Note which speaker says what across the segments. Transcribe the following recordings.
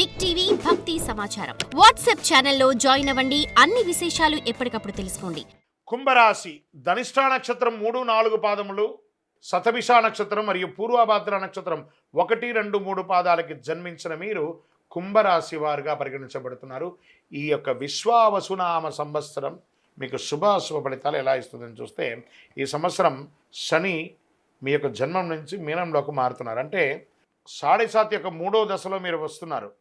Speaker 1: Big TV భక్తి సమాచారం WhatsApp ఛానల్లో జాయిన్ అవ్వండి. అన్ని విశేషాలు ఎప్పటికప్పుడు తెలుసుకోండి.
Speaker 2: కుంభరాశి ధనిష్ఠా నక్షత్రం 3, 4 పాదములు, శతభిష నక్షత్రం మరియు పూర్వభాద్ర నక్షత్రం 1, 2, 3 పాదాలకి జన్మించిన మీరు కుంభరాశి వారుగా పరిగణించబడుతున్నారు. ఈ యొక్క విశ్వావసునామ సంవత్సరం మీకు శుభాశుభ ఫలితాలు ఎలా ఇస్తుందని చూస్తే, ఈ సంవత్సరం శని మీ యొక్క జన్మం నుంచి మీనంలోకి మారుతున్నారు. అంటే 7.5 యొక్క 3వ దశలో మీరు వస్తున్నారు.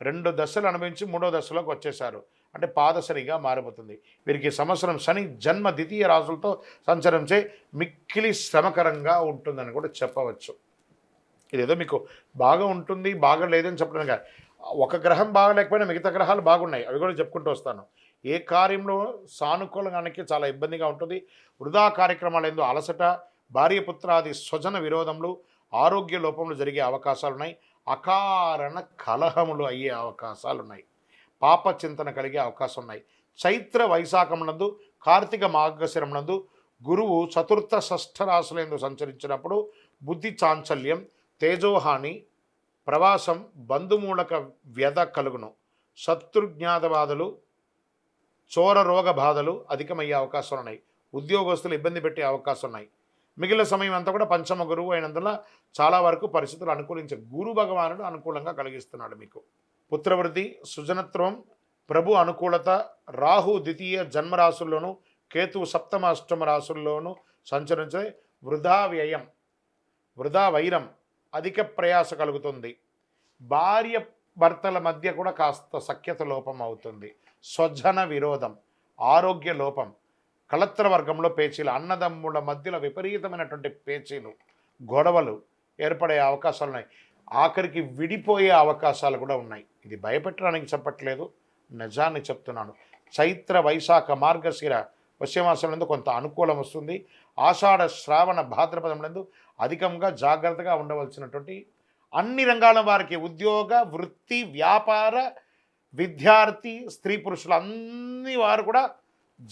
Speaker 2: 2 దశలు అనుభవించి 3వ దశలోకి వచ్చేసారు. అంటే పాదశనిగా మారిపోతుంది. వీరికి ఈ సంవత్సరం శని జన్మ ద్వితీయ రాశులతో సంచరించే మిక్కిలి శ్రమకరంగా ఉంటుందని కూడా చెప్పవచ్చు. ఇదేదో మీకు బాగా ఉంటుంది బాగా లేదని చెప్పడం కాదు. ఒక గ్రహం బాగలేకపోయినా మిగతా గ్రహాలు బాగున్నాయి, అవి కూడా చెప్పుకుంటూ వస్తాను. ఏ కార్యంలో సానుకూలంగానికి చాలా ఇబ్బందిగా ఉంటుంది. వృధా కార్యక్రమాలు ఏందో అలసట, భార్యపుత్రాది స్వజన విరోధములు, ఆరోగ్య లోపములు జరిగే అవకాశాలు ఉన్నాయి. అకారణ కలహములు అయ్యే అవకాశాలు ఉన్నాయి. పాప చింతన కలిగే అవకాశం ఉన్నాయి. చైత్ర వైశాఖమునందు, కార్తీక మార్గశిరమునందు గురువు చతుర్థ షష్ఠ రాశులందు సంచరించినప్పుడు బుద్ధి చాంచల్యం, తేజోహాని, ప్రవాసం, బంధుమూలక వ్యధ కలుగును. శత్రుజ్ఞాత బాధలు, చోర రోగ బాధలు అధికమయ్యే అవకాశాలు ఉన్నాయి. ఉద్యోగస్తులు ఇబ్బంది పెట్టే అవకాశం ఉన్నాయి. మిగిలిన సమయం అంతా కూడా పంచమ గురువు అయినందున చాలా వరకు పరిస్థితులు అనుకూలించే గురు భగవానుడు అనుకూలంగా కలిగిస్తున్నాడు. మీకు పుత్రవృద్ధి, సుజనత్వం, ప్రభు అనుకూలత, రాహు ద్వితీయ జన్మరాశుల్లోనూ కేతువు సప్తమ అష్టమ రాశుల్లోనూ సంచరించే వృధా వ్యయం, వృధా వైరం, అధిక ప్రయాస కలుగుతుంది. భార్య భర్తల మధ్య కూడా కాస్త సఖ్యత లోపం అవుతుంది. స్వజన విరోధం, ఆరోగ్య లోపం, కళత్ర వర్గంలో పేచీలు, అన్నదమ్ముల మధ్యలో విపరీతమైనటువంటి పేచీలు, గొడవలు ఏర్పడే అవకాశాలు ఉన్నాయి. ఆఖరికి విడిపోయే అవకాశాలు కూడా ఉన్నాయి. ఇది భయపెట్టడానికి చెప్పట్లేదు, నిజాన్ని చెప్తున్నాను. చైత్ర వైశాఖ మార్గశిర వశ్యమాసంలో కొంత అనుకూలం వస్తుంది. ఆషాఢ శ్రావణ భాద్రపదములందు అధికంగా జాగ్రత్తగా ఉండవలసినటువంటి అన్ని రంగాల వారికి, ఉద్యోగ, వృత్తి, వ్యాపార, విద్యార్థి, స్త్రీ పురుషులు అన్ని వారు కూడా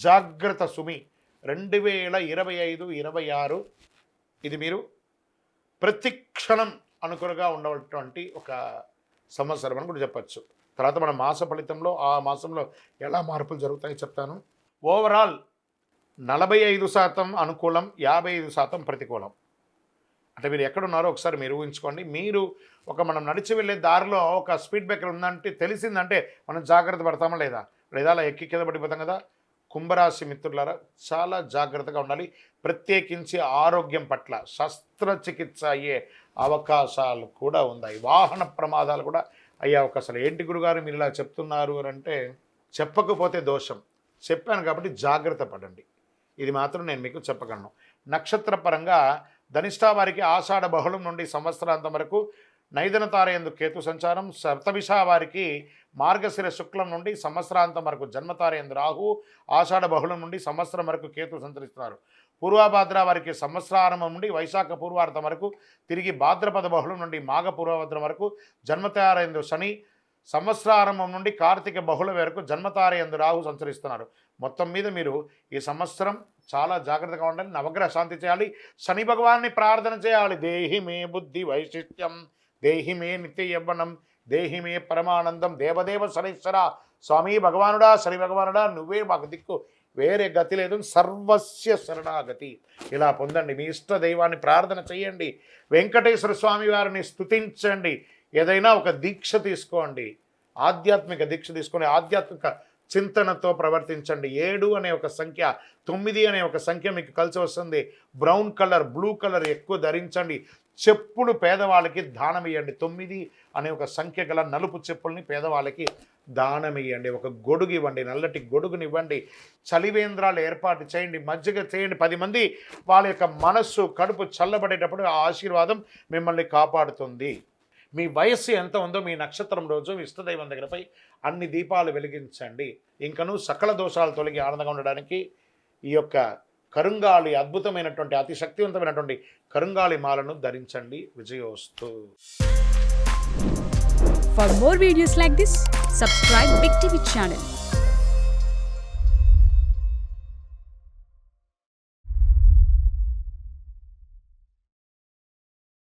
Speaker 2: జాగ్రత్త సుమి. 2025, 26 ఇది మీరు ప్రతి క్షణం అనుకూలంగా ఉండేటువంటి ఒక సంవత్సరం అని కూడా చెప్పచ్చు. తర్వాత మన మాస ఫలితంలో ఆ మాసంలో ఎలా మార్పులు జరుగుతాయో చెప్తాను. ఓవరాల్ 45% అనుకూలం, 55% ప్రతికూలం. అంటే మీరు ఎక్కడున్నారో ఒకసారి మీరు ఊహించుకోండి. మీరు మనం నడిచి వెళ్ళే దారిలో ఒక స్పీడ్ బ్రేకర్ ఉందంటే తెలిసిందంటే మనం జాగ్రత్త పడతామా లేదా అలా ఎక్కి కింద పడిపోతాం కదా. కుంభరాశి మిత్రులారా చాలా జాగ్రత్తగా ఉండాలి. ప్రత్యేకించి ఆరోగ్యం పట్ల శస్త్రచికిత్స అయ్యే అవకాశాలు కూడా ఉన్నాయి. వాహన ప్రమాదాలు కూడా అయ్యే అవకాశాలు. ఏంటి గురుగారు మీరు ఇలా చెప్తున్నారు అని అంటే, చెప్పకపోతే దోషం, చెప్పాను కాబట్టి జాగ్రత్త పడండి. ఇది మాత్రం నేను మీకు చెప్పగలను. నక్షత్ర పరంగా ధనిష్ఠా వారికి ఆషాఢ బహుళం నుండి సంవత్సరాంతం వరకు నైదన తారయందు కేతు సంచారం. శతభిష వారికి మార్గశిర శుక్లం నుండి సంవత్సరాంతం వరకు జన్మతారయందు రాహు, ఆషాఢ బహుళం నుండి సంవత్సరం వరకు కేతు సంచరిస్తున్నారు. పూర్వభాద్ర వారికి సంవత్సరారంభం నుండి వైశాఖ పూర్వార్థం వరకు, తిరిగి భాద్రపద బహుళం నుండి మాఘ పూర్వభద్రం వరకు జన్మతారయందు శని, సంవత్సరారంభం నుండి కార్తీక బహుళ వరకు జన్మతారయందు రాహు సంచరిస్తున్నారు. మొత్తం మీద మీరు ఈ సంవత్సరం చాలా జాగ్రత్తగా ఉండాలి. నవగ్రహ శాంతి చేయాలి. శని భగవాన్ని ప్రార్థన చేయాలి. దేహి మే బుద్ధి వైశిష్ట్యం, దేహి మే నిత్య యవ్వనం, దేహి మే పరమానందం, దేవదేవ శనీశ్వర, స్వామి భగవానుడా, శని భగవానుడా నువ్వే మాకు దిక్కు, వేరే గతి లేదు, సర్వస్య శరణాగతి. ఇలా పొందండి. మీ ఇష్ట దైవాన్ని ప్రార్థన చేయండి. వెంకటేశ్వర స్వామి వారిని స్తుతించండి. ఏదైనా ఒక దీక్ష తీసుకోండి, ఆధ్యాత్మిక దీక్ష తీసుకొని ఆధ్యాత్మిక చింతనతో ప్రవర్తించండి. 7 అనే ఒక సంఖ్య, 9 అనే ఒక సంఖ్య మీకు కలిసి వస్తుంది. బ్రౌన్ కలర్, బ్లూ కలర్ ఎక్కువ ధరించండి. చెప్పులు పేదవాళ్ళకి దానం ఇవ్వండి. 9 అనే ఒక సంఖ్య గల నలుపు చెప్పుల్ని పేదవాళ్ళకి దానం ఇవ్వండి. ఒక గొడుగు ఇవ్వండి, నల్లటి గొడుగునివ్వండి. చలివేంద్రాలు ఏర్పాటు చేయండి, మజ్జిగ చేయండి. 10 మంది వాళ్ళ యొక్క మనస్సు కడుపు చల్లబడేటప్పుడు ఆ ఆశీర్వాదం మిమ్మల్ని కాపాడుతుంది. మీ వయస్సు ఎంత ఉందో మీ నక్షత్రం రోజు ఇష్టదైవం దగ్గరపై అన్ని దీపాలు వెలిగించండి. ఇంకను సకల దోషాలు తొలగి ఆనందంగా ఉండడానికి ఈ యొక్క కరుంగాళి అద్భుతమైనటువంటి అతి శక్తివంతమైనటువంటి కరుంగాళి మాలను ధరించండి. విజయోస్తు.
Speaker 3: For more videos like this, subscribe Big TV channel.